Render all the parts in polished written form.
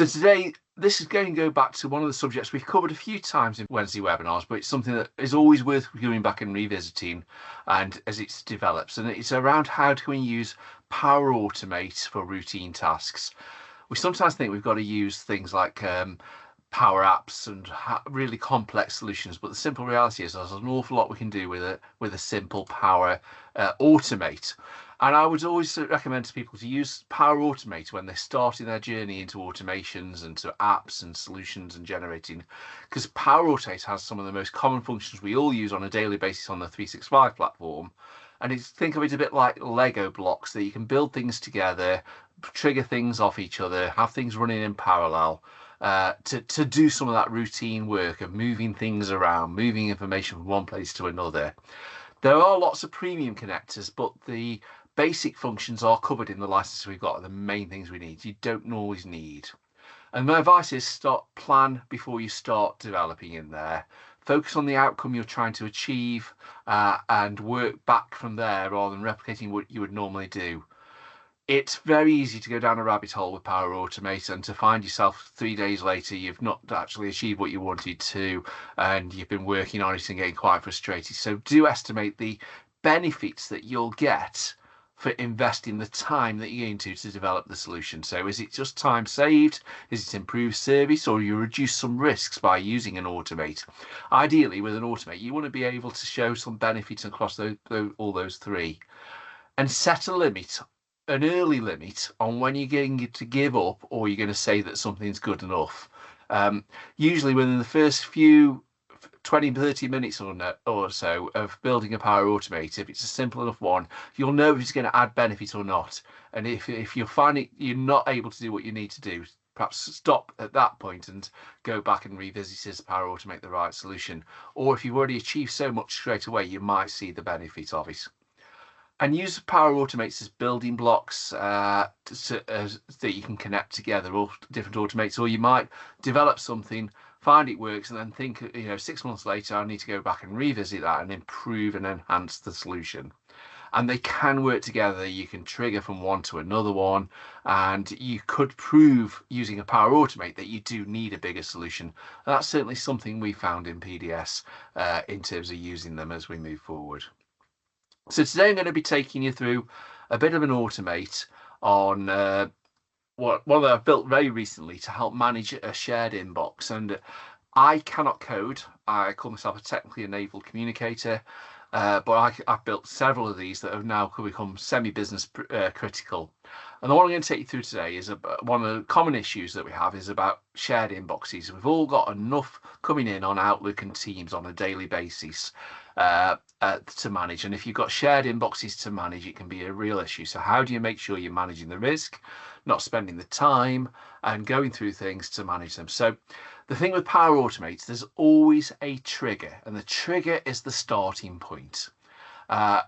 So today, this is going to go back to one of the subjects we've covered a few times in Wednesday webinars, but it's something that is always worth going back and revisiting and as it develops. And it's around how can we use PowerAutomate for routine tasks. We sometimes think we've got to use things like Power Apps and really complex solutions, but the simple reality is there's an awful lot we can do with a simple Power Automate. And I would always recommend to people to use PowerAutomate when they're starting their journey into automations and to apps and solutions and generating, because PowerAutomate has some of the most common functions we all use on a daily basis on the 365 platform. And think of it a bit like Lego blocks that you can build things together, trigger things off each other, have things running in parallel. To do some of that routine work of moving things around, moving information from one place to another. There are lots of premium connectors, but the basic functions are covered in the license we've got, are the main things we need. You don't always need. And my advice is plan before you start developing in there. Focus on the outcome you're trying to achieve and work back from there rather than replicating what you would normally do. It's very easy to go down a rabbit hole with PowerAutomate and to find yourself 3 days later you've not actually achieved what you wanted to and you've been working on it and getting quite frustrated. So do estimate the benefits that you'll get for investing the time that you're going to develop the solution. So is it just time saved? Is it improved service, or you reduce some risks by using an automate? Ideally with an automate you want to be able to show some benefits across all those three, and set a limit, an early limit on when you're going to give up or you're going to say that something's good enough. Usually within the first few 20-30 minutes or so of building a PowerAutomate, if it's a simple enough one, you'll know if it's going to add benefit or not. And if you find it you're not able to do what you need to do, perhaps stop at that point and go back and revisit is PowerAutomate the right solution. Or if you've already achieved so much straight away, you might see the benefit of it. And use PowerAutomates as building blocks that you can connect together, all different automates. Or you might develop something, find it works, and then think, 6 months later, I need to go back and revisit that and improve and enhance the solution. And they can work together. You can trigger from one to another one, and you could prove using a PowerAutomate that you do need a bigger solution. And that's certainly something we found in PDS in terms of using them as we move forward. So today I'm going to be taking you through a bit of an automate on one that I've built very recently to help manage a shared inbox. And I cannot code. I call myself a technically enabled communicator, but I've built several of these that have now become semi-business critical. And the one I'm going to take you through today is one of the common issues that we have is about shared inboxes. We've all got enough coming in on Outlook and Teams on a daily basis to manage. And if you've got shared inboxes to manage, it can be a real issue. So how do you make sure you're managing the risk, not spending the time and going through things to manage them? So the thing with PowerAutomate, there's always a trigger, and the trigger is the starting point.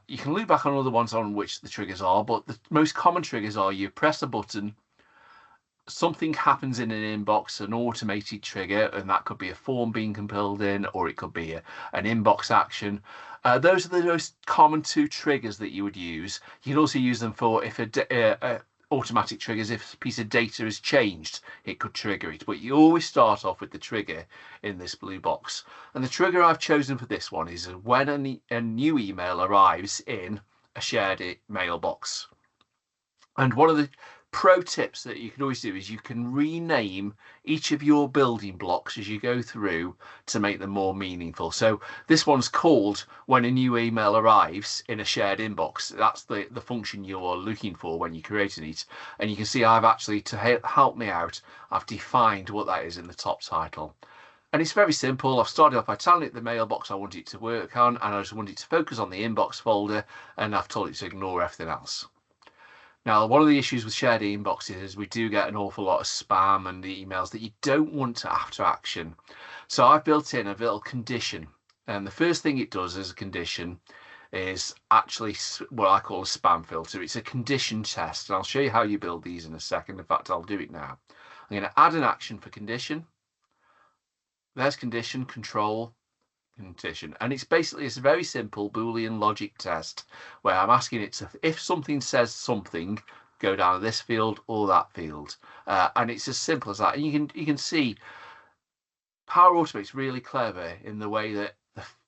You can look back on other ones on which the triggers are, but the most common triggers are you press a button, something happens in an inbox, an automated trigger, and that could be a form being compiled in, or it could be an inbox action. Those are the most common two triggers that you would use. You can also use them for if automatic triggers, if a piece of data is changed, it could trigger it. But you always start off with the trigger in this blue box. And the trigger I've chosen for this one is when a new email arrives in a shared mailbox. And one of the pro tips that you can always do is you can rename each of your building blocks as you go through to make them more meaningful. So this one's called when a new email arrives in a shared inbox. That's the function you're looking for when you're creating it. And you can see I've actually, to help me out, I've defined what that is in the top title. And it's very simple. I've started off by telling it the mailbox I want it to work on, and I just want it to focus on the inbox folder, and I've told it to ignore everything else. Now, one of the issues with shared inboxes is we do get an awful lot of spam and the emails that you don't want to after action. So I've built in a little condition. And the first thing it does as a condition is actually what I call a spam filter. It's a condition test. And I'll show you how you build these in a second. In fact, I'll do it now. I'm going to add an action for condition. There's condition, control, condition. And it's a very simple Boolean logic test where I'm asking it to, if something says something, go down to this field or that field, and it's as simple as that. And you can see PowerAutomate's really clever in the way that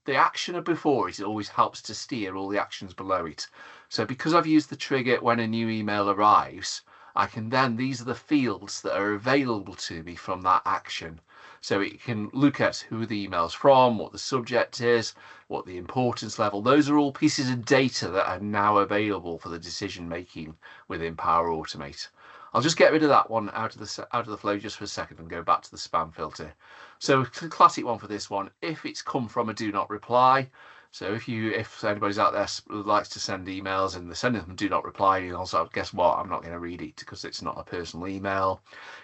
the action before it always helps to steer all the actions below it. So because I've used the trigger when a new email arrives, I can then, these are the fields that are available to me from that action. So it can look at who the email's from, what the subject is, what the importance level. Those are all pieces of data that are now available for the decision making within PowerAutomate. I'll just get rid of that one out of the flow just for a second and go back to the spam filter. So classic one for this one, if it's come from a do not reply. So if anybody's out there likes to send emails and they're sending them do not reply, you also guess what, I'm not going to read it because it's not a personal email.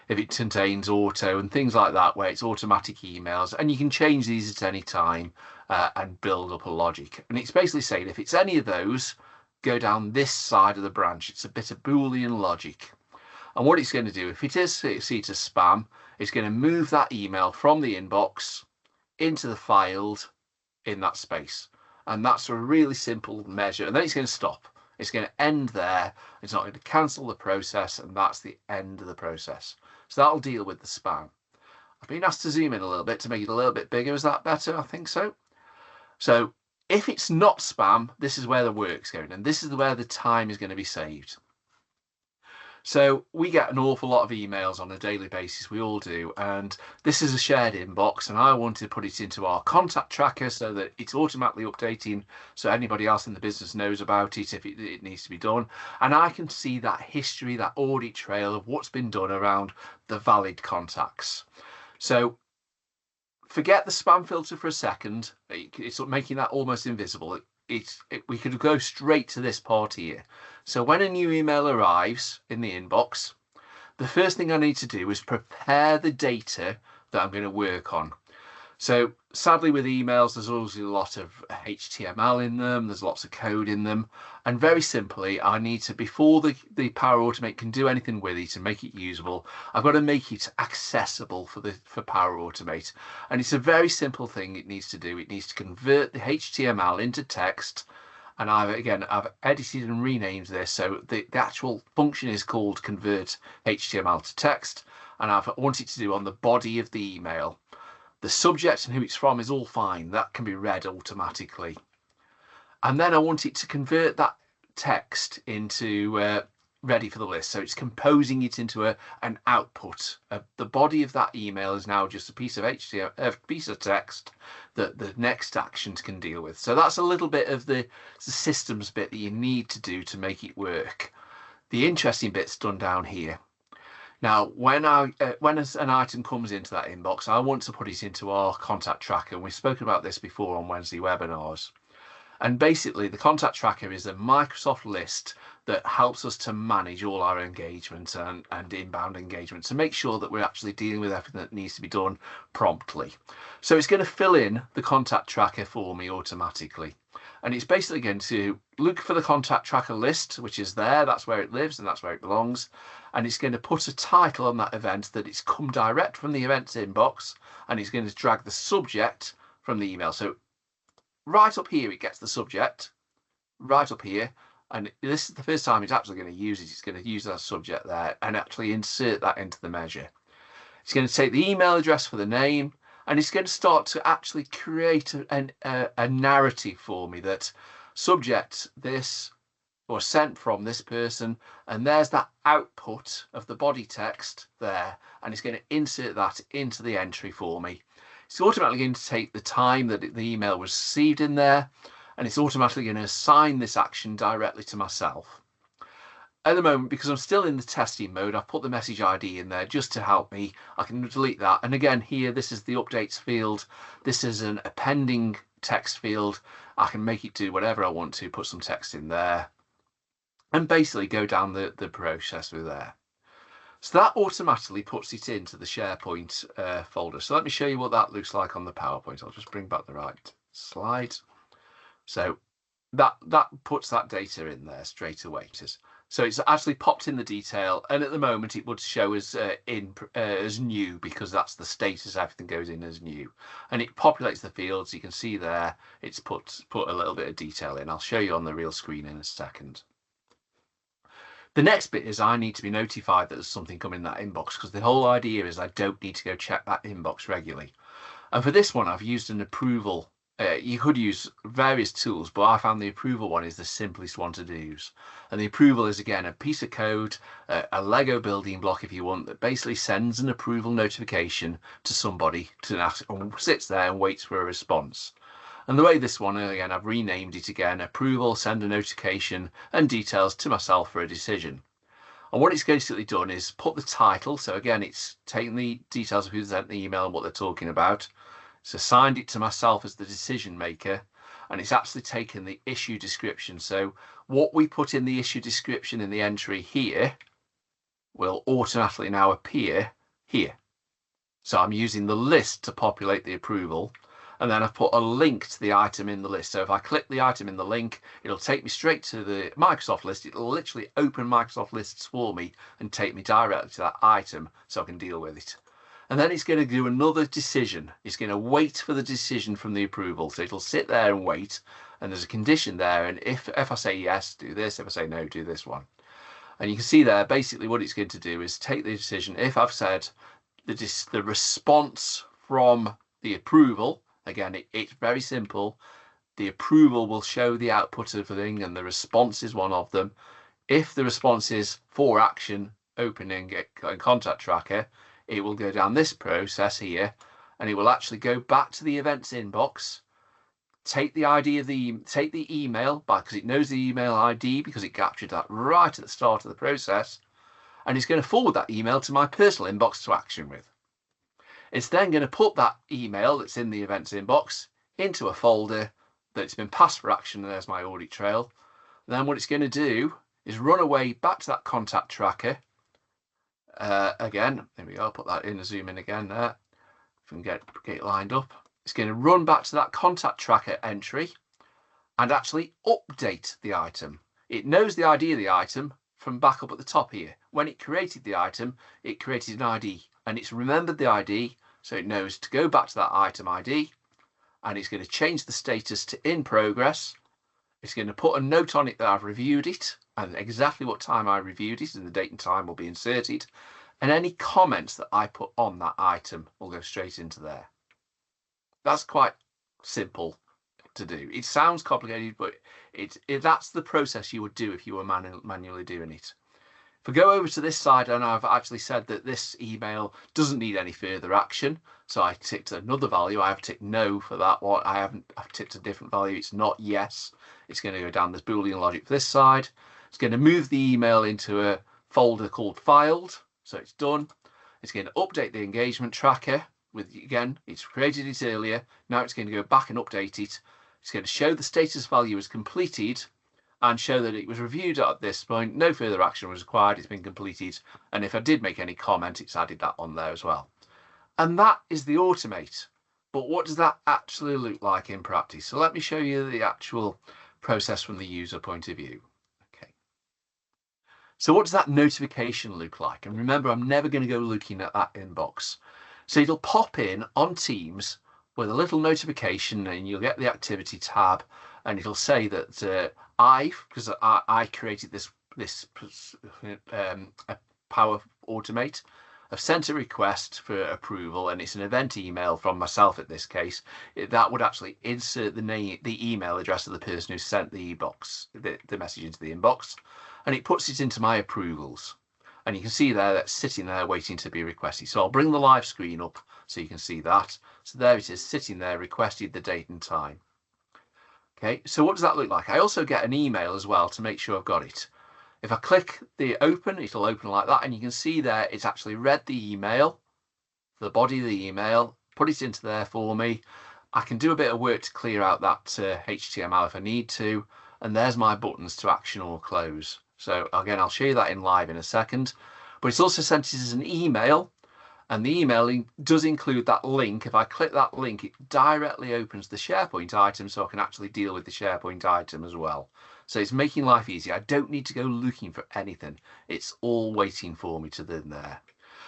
If it contains auto and things like that, where it's automatic emails, and you can change these at any time and build up a logic. And it's basically saying if it's any of those, go down this side of the branch. It's a bit of Boolean logic. And what it's going to do, if it is see it as spam, it's going to move that email from the inbox into the field in that space. And that's a really simple measure. And then it's going to stop. It's going to end there. It's not going to cancel the process. And that's the end of the process. So that'll deal with the spam. I've been asked to zoom in a little bit to make it a little bit bigger. Is that better? I think so. So if it's not spam, this is where the work's going. And this is where the time is going to be saved. So we get an awful lot of emails on a daily basis, we all do, and this is a shared inbox, and I want to put it into our contact tracker so that it's automatically updating so anybody else in the business knows about it if it needs to be done, and I can see that history, that audit trail of what's been done around the valid contacts. So forget the spam filter for a second. It's making that almost invisible. We could go straight to this part here. So when a new email arrives in the inbox, the first thing I need to do is prepare the data that I'm going to work on. So sadly with emails, there's always a lot of HTML in them, there's lots of code in them, and very simply I need to, before the PowerAutomate can do anything with it and make it usable, I've got to make it accessible for PowerAutomate. And it's a very simple thing it needs to do. It needs to convert the HTML into text, and I've edited and renamed this, so the actual function is called convert HTML to text, and I want it to do on the body of the email. The subject and who it's from is all fine. That can be read automatically. And then I want it to convert that text into ready for the list. So it's composing it into an output. The body of that email is now just a piece of HTML, a piece of text that the next actions can deal with. So that's a little bit of the systems bit that you need to do to make it work. The interesting bit's done down here. Now, when an item comes into that inbox, I want to put it into our contact tracker. And we've spoken about this before on Wednesday webinars. And basically, the contact tracker is a Microsoft list that helps us to manage all our engagement and inbound engagement to make sure that we're actually dealing with everything that needs to be done promptly. So it's going to fill in the contact tracker for me automatically. And it's basically going to look for the contact tracker list, which is there, that's where it lives and that's where it belongs. And it's going to put a title on that event that it's come direct from the events inbox, and it's going to drag the subject from the email. So right up here, it gets the subject, right up here. And this is the first time it's actually going to use it. It's going to use that subject there and actually insert that into the measure. It's going to take the email address for the name, and it's going to start to actually create a narrative for me that subject this or sent from this person, and there's that output of the body text there, and it's going to insert that into the entry for me. It's automatically going to take the time that the email was received in there, and it's automatically going to assign this action directly to myself. At the moment, because I'm still in the testing mode, I've put the message ID in there just to help me. I can delete that. And again, here, this is the updates field. This is an appending text field. I can make it do whatever I want to, put some text in there, and basically go down the process with there. So that automatically puts it into the SharePoint folder. So let me show you what that looks like on the PowerPoint. I'll just bring back the right slide. So that puts that data in there straight away. So it's actually popped in the detail, and at the moment it would show as as new, because that's the status. Everything goes in as new, and it populates the fields. You can see there it's put a little bit of detail in. I'll show you on the real screen in a second. The next bit is I need to be notified that there's something coming in that inbox, because the whole idea is I don't need to go check that inbox regularly. And for this one, I've used an approval. You could use various tools, but I found the approval one is the simplest one to use. And the approval is, again, a piece of code, a Lego building block, if you want, that basically sends an approval notification to somebody to ask, or sits there and waits for a response. And the way this one, again, I've renamed it again, approval, send a notification, and details to myself for a decision. And what it's basically done is put the title. So again, it's taken the details of who sent the email and what they're talking about. It's assigned it to myself as the decision maker, and it's actually taken the issue description. So what we put in the issue description in the entry here will automatically now appear here. So I'm using the list to populate the approval, and then I've put a link to the item in the list. So if I click the item in the link, it'll take me straight to the Microsoft list. It'll literally open Microsoft lists for me and take me directly to that item so I can deal with it. And then it's going to do another decision. It's going to wait for the decision from the approval. So it'll sit there and wait, and there's a condition there. And if I say yes, do this. If I say no, do this one. And you can see there, basically what it's going to do is take the decision. If I've said the response from the approval, again, it's very simple. The approval will show the output of the thing, and the response is one of them. If the response is for action, opening contact tracker, it will go down this process here, and it will actually go back to the events inbox, take the ID of take the email back, because it knows the email ID because it captured that right at the start of the process, and it's going to forward that email to my personal inbox to action with. It's then going to put that email that's in the events inbox into a folder that's been passed for action, and there's my audit trail. And then what it's going to do is run away back to that contact tracker. Again, there we go, I'll put that in, zoom in again there. If we can get it lined up. It's going to run back to that contact tracker entry and actually update the item. It knows the ID of the item from back up at the top here. When it created the item, it created an ID, and it's remembered the ID, so it knows to go back to that item ID, and it's going to change the status to in progress. It's going to put a note on it that I've reviewed it and exactly what time I reviewed it, and the date and time will be inserted, and any comments that I put on that item will go straight into there. That's quite simple to do. It sounds complicated, but that's the process you would do if you were manually doing it. If I go over to this side, and I've actually said that this email doesn't need any further action, so I ticked another value. I have ticked no for that one. I've ticked a different value. It's not yes. It's going to go down this Boolean logic for this side. It's going to move the email into a folder called filed, so it's done. It's going to update the engagement tracker with, again, it's created it earlier. Now it's going to go back and update it. It's going to show the status value as completed and show that it was reviewed at this point. No further action was required. It's been completed. And if I did make any comment, it's added that on there as well. And that is the automate. But what does that actually look like in practice? So let me show you the actual process from the user point of view. Okay. So what does that notification look like? And remember, I'm never going to go looking at that inbox. So it'll pop in on Teams with a little notification, and you'll get the activity tab, and it'll say that because I created this PowerAutomate, I've sent a request for approval, and it's an event email from myself in this case. That would actually insert the email address of the person who sent the message into the inbox, and it puts it into my approvals. And you can see there that's sitting there waiting to be requested. So I'll bring the live screen up so you can see that. So there it is, sitting there, requested the date and time. Okay, so what does that look like? I also get an email as well to make sure I've got it. If I click the open, it'll open like that, and you can see there it's actually read the email, the body of the email, put it into there for me. I can do a bit of work to clear out that HTML if I need to, and there's my buttons to action or close. So again, I'll show you that in live in a second, but it's also sent as an email, and the email does include that link. If I click that link, it directly opens the SharePoint item, so I can actually deal with the SharePoint item as well. So it's making life easy. I don't need to go looking for anything. It's all waiting for me to then there.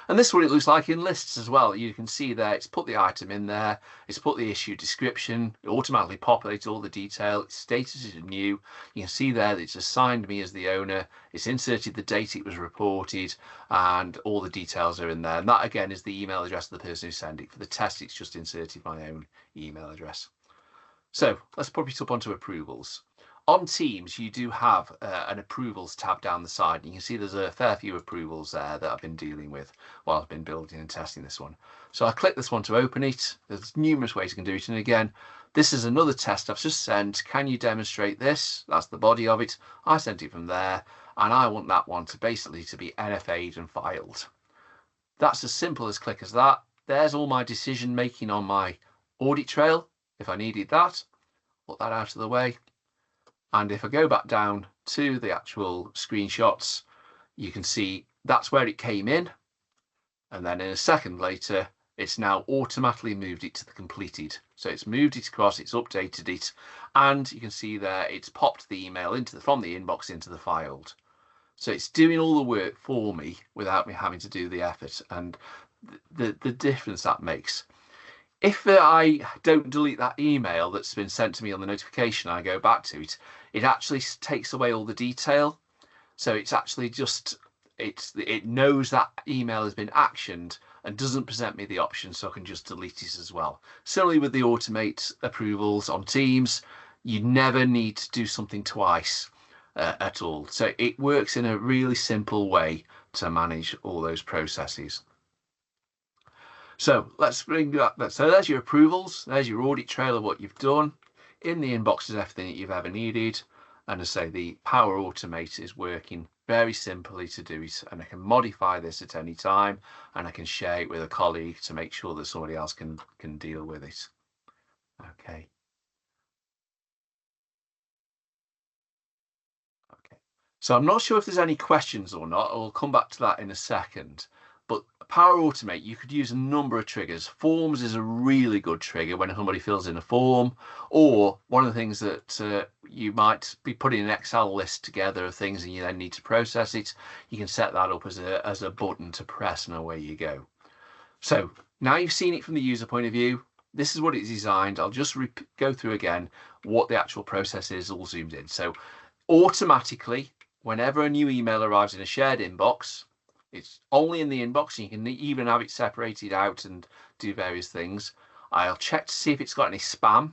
And this is what it looks like in lists as well. You can see there, it's put the item in there, it's put the issue description, it automatically populates all the detail, its status is new. You can see there that it's assigned me as the owner, it's inserted the date it was reported, and all the details are in there. And that again is the email address of the person who sent it. For the test, it's just inserted my own email address. So let's pop it up onto approvals. On Teams, you do have an approvals tab down the side, and you can see there's a fair few approvals there that I've been dealing with while I've been building and testing this one. So I click this one to open it. There's numerous ways you can do it. And again, this is another test I've just sent. Can you demonstrate this? That's the body of it. I sent it from there, and I want that one to basically to be NFA'd and filed. That's as simple as click as that. There's all my decision making on my audit trail. If I needed that, put that out of the way. And if I go back down to the actual screenshots, you can see that's where it came in. And then in a second later, it's now automatically moved it to the completed. So it's moved it across, it's updated it. And you can see there, it's popped the email from the inbox into the filed. So it's doing all the work for me without me having to do the effort. And the difference that makes. If I don't delete that email that's been sent to me on the notification, I go back to it, it actually takes away all the detail. So it's actually just, it knows that email has been actioned and doesn't present me the option, so I can just delete it as well. Similarly with the automate approvals on Teams, you never need to do something twice at all. So it works in a really simple way to manage all those processes. So let's bring that. So there's your approvals, there's your audit trail of what you've done. In the inbox is everything that you've ever needed. And as I say, the PowerAutomate is working very simply to do it. And I can modify this at any time, and I can share it with a colleague to make sure that somebody else can deal with it. Okay. Okay. So I'm not sure if there's any questions or not. I'll come back to that in a second. But PowerAutomate, you could use a number of triggers. Forms is a really good trigger when somebody fills in a form, or one of the things that you might be putting an Excel list together of things and you then need to process it. You can set that up as a button to press, and away you go. So now you've seen it from the user point of view. This is what it's designed. I'll just go through again what the actual process is all zoomed in. So automatically, whenever a new email arrives in a shared inbox, it's only in the inbox, and you can even have it separated out and do various things. I'll check to see if it's got any spam.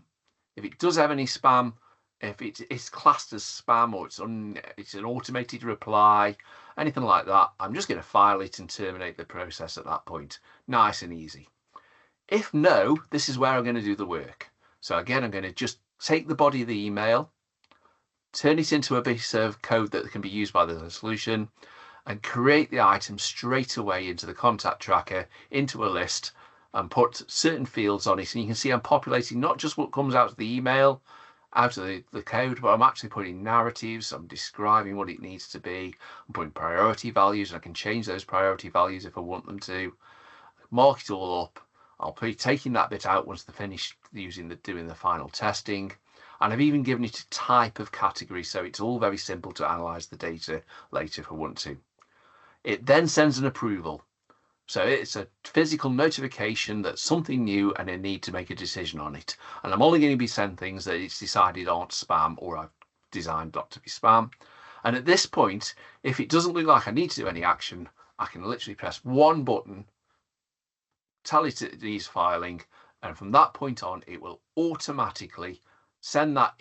If it does have any spam, if it's classed as spam, or it's an automated reply, anything like that, I'm just going to file it and terminate the process at that point. Nice and easy. If no, this is where I'm going to do the work. So again, I'm going to just take the body of the email, turn it into a piece of code that can be used by the solution, and create the item straight away into the contact tracker, into a list, and put certain fields on it. And you can see I'm populating not just what comes out of the email, out of the code, but I'm actually putting narratives, I'm describing what it needs to be, I'm putting priority values, and I can change those priority values if I want them to. Mark it all up. I'll be taking that bit out once they're finished doing the final testing. And I've even given it a type of category, so it's all very simple to analyze the data later if I want to. It then sends an approval. So it's a physical notification that something new and I need to make a decision on it. And I'm only going to be sending things that it's decided aren't spam, or I've designed not to be spam. And at this point, if it doesn't look like I need to do any action, I can literally press one button, tell it it needs filing, and from that point on, it will automatically send that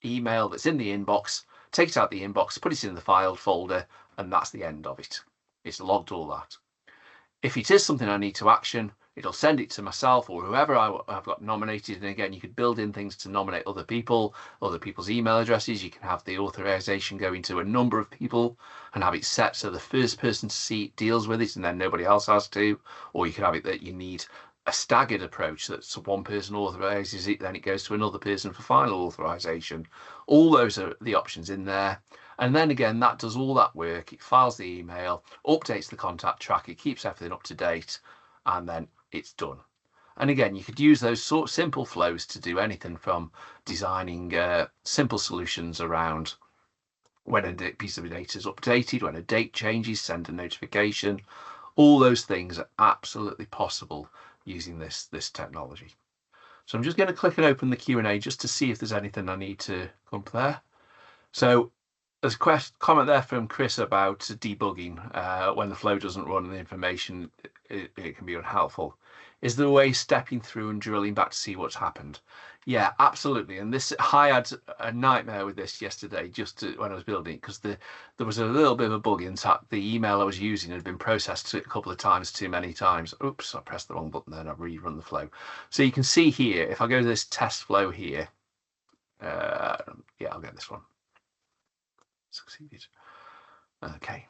email that's in the inbox, take it out the inbox, put it in the filed folder, and that's the end of it. It's logged all that. If it is something I need to action, it'll send it to myself or whoever I've got nominated. And again, you could build in things to nominate other people's email addresses. You can have the authorization going to a number of people and have it set so the first person to see it deals with it and then nobody else has to. Or you can have it that you need a staggered approach, that one person authorizes it, then it goes to another person for final authorization. All those are the options in there. And then again, that does all that work. It files the email, updates the contact tracker, keeps everything up to date, and then it's done. And again, you could use those sort of simple flows to do anything from designing simple solutions around when a piece of data is updated, when a date changes, send a notification. All those things are absolutely possible using this technology. So I'm just going to click and open the Q&A just to see if there's anything I need to come up there. So there's a comment there from Chris about debugging when the flow doesn't run and the information, it can be unhelpful. Is there a way stepping through and drilling back to see what's happened? Yeah, absolutely. And I had a nightmare with this yesterday when I was building it, because there was a little bit of a bug in that the email I was using had been processed a couple of times too many times. Oops, I pressed the wrong button there and I've rerun the flow. So you can see here, if I go to this test flow here, yeah, I'll get this one. Succeeded. Okay.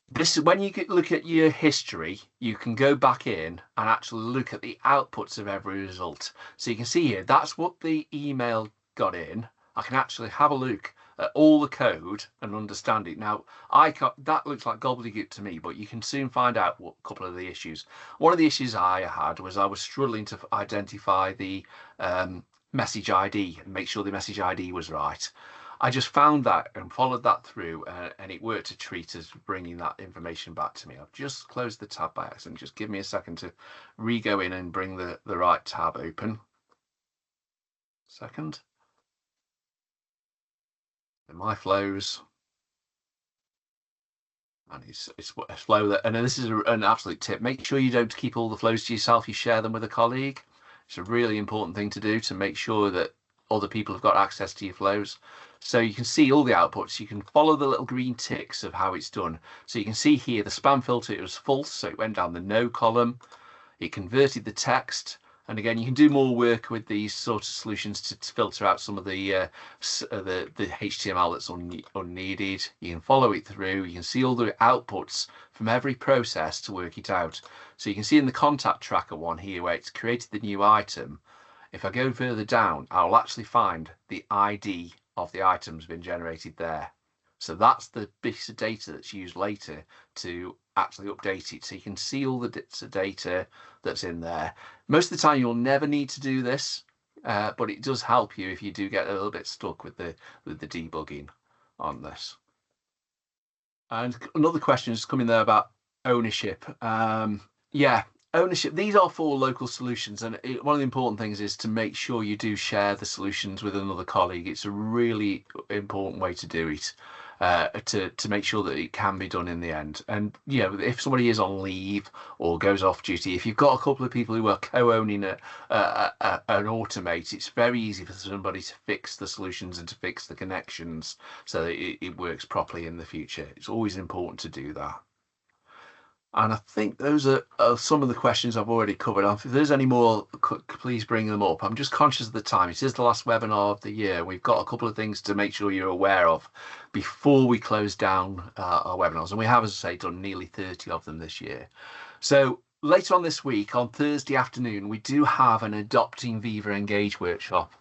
This, when you look at your history, you can go back in and actually look at the outputs of every result. So you can see here, that's what the email got in. I can actually have a look at all the code and understand it. Now, that looks like gobbledygook to me, but you can soon find out what a couple of the issues. One of the issues I had was I was struggling to identify the message ID and make sure the message ID was right. I just found that and followed that through, and it worked a treat as bringing that information back to me. I've just closed the tab by accident. Just give me a second to re-go in and bring the right tab open. Second. And my flows. And it's a flow that, and this is an absolute tip. Make sure you don't keep all the flows to yourself. You share them with a colleague. It's a really important thing to do, to make sure that other people have got access to your flows. So you can see all the outputs. You can follow the little green ticks of how it's done. So you can see here the spam filter, it was false, so it went down the no column. It converted the text. And again, you can do more work with these sort of solutions to filter out some of the HTML that's unneeded. You can follow it through. You can see all the outputs from every process to work it out. So you can see in the contact tracker one here where it's created the new item. If I go further down, I'll actually find the ID of the item's been generated there. So that's the piece of data that's used later to actually update it. So you can see all the bits of data that's in there. Most of the time you'll never need to do this, but it does help you if you do get a little bit stuck with the debugging on this. And another question is coming there about ownership. Yeah, ownership. These are for local solutions, and one of the important things is to make sure you do share the solutions with another colleague. It's a really important way to do it, to make sure that it can be done in the end. And you know, if somebody is on leave or goes off duty, if you've got a couple of people who are co-owning an Automate, it's very easy for somebody to fix the solutions and to fix the connections so that it works properly in the future. It's always important to do that. And I think those are some of the questions I've already covered. If there's any more, please bring them up. I'm just conscious of the time. It is the last webinar of the year. We've got a couple of things to make sure you're aware of before we close down our webinars. And we have, as I say, done nearly 30 of them this year. So later on this week, on Thursday afternoon, we do have an Adopting Viva Engage workshop.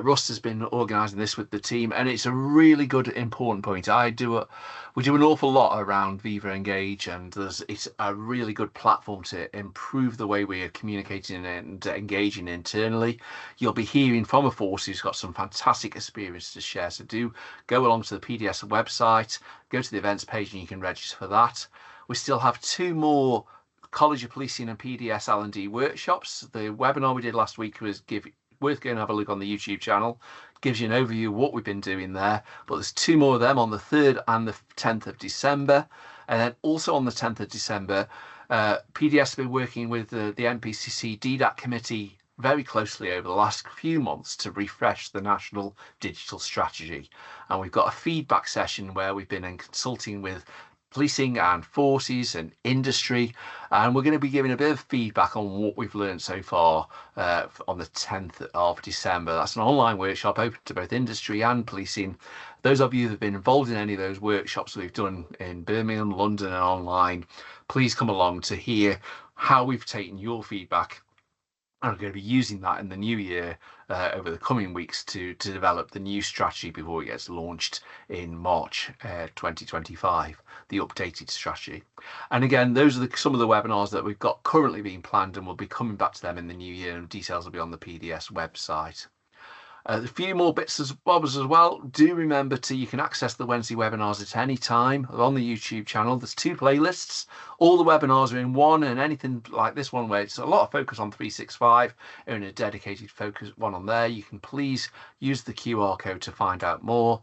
Russ has been organising this with the team, and it's a really good, important point. We do an awful lot around Viva Engage, and it's a really good platform to improve the way we are communicating and engaging internally. You'll be hearing from a force who's got some fantastic experience to share. So do go along to the PDS website, go to the events page, and you can register for that. We still have 2 more College of Policing and PDS L&D workshops. The webinar we did last week was worth going to have a look on the YouTube channel. Gives you an overview of what we've been doing there. But there's 2 more of them on the 3rd and the 10th of December. And then also on the 10th of December, PDS has been working with the NPCC DDAC committee very closely over the last few months to refresh the national digital strategy. And we've got a feedback session where we've been consulting with policing and forces and industry, and we're going to be giving a bit of feedback on what we've learned so far on the 10th of December. That's an online workshop open to both industry and policing. Those of you that have been involved in any of those workshops we've done in Birmingham, London and online, please come along to hear how we've taken your feedback. And we're going to be using that in the new year over the coming weeks to develop the new strategy before it gets launched in March 2025, the updated strategy. And again, those are some of the webinars that we've got currently being planned, and we'll be coming back to them in the new year, and details will be on the PDS website. A few more bits as bobs as well. Do remember you can access the Wednesday webinars at any time on the YouTube channel. There's 2 playlists. All the webinars are in one, and anything like this one where it's a lot of focus on 365 and a dedicated focus one on there, you can please use the QR code to find out more.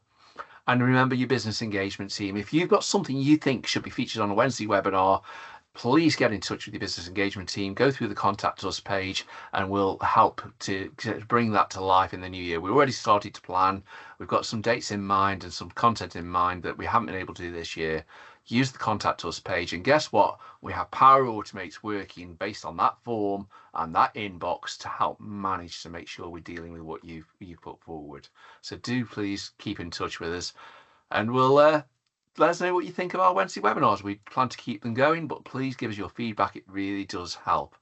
And remember your business engagement team. If you've got something you think should be featured on a Wednesday webinar, please get in touch with your business engagement team, go through the contact us page, and we'll help to bring that to life in the new year. We've already started to plan. We've got some dates in mind and some content in mind that we haven't been able to do this year. Use the contact us page, and guess what? We have PowerAutomate working based on that form and that inbox to help manage to make sure we're dealing with what you've put forward. So do please keep in touch with us, and we'll let us know what you think of our Wednesday webinars. We plan to keep them going, but please give us your feedback. It really does help.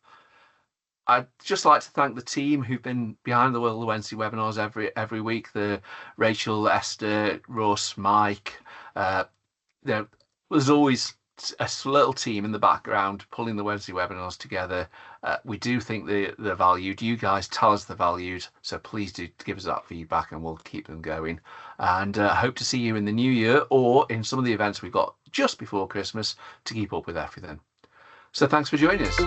I'd just like to thank the team who've been behind the Wednesday webinars every week. The Rachel, Esther, Russ, Mike. There's always a little team in the background pulling the Wednesday webinars together. We do think they're valued. You guys tell us they're valued, so please do give us that feedback and we'll keep them going. And hope to see you in the new year or in some of the events we've got just before Christmas to keep up with everything. So thanks for joining us.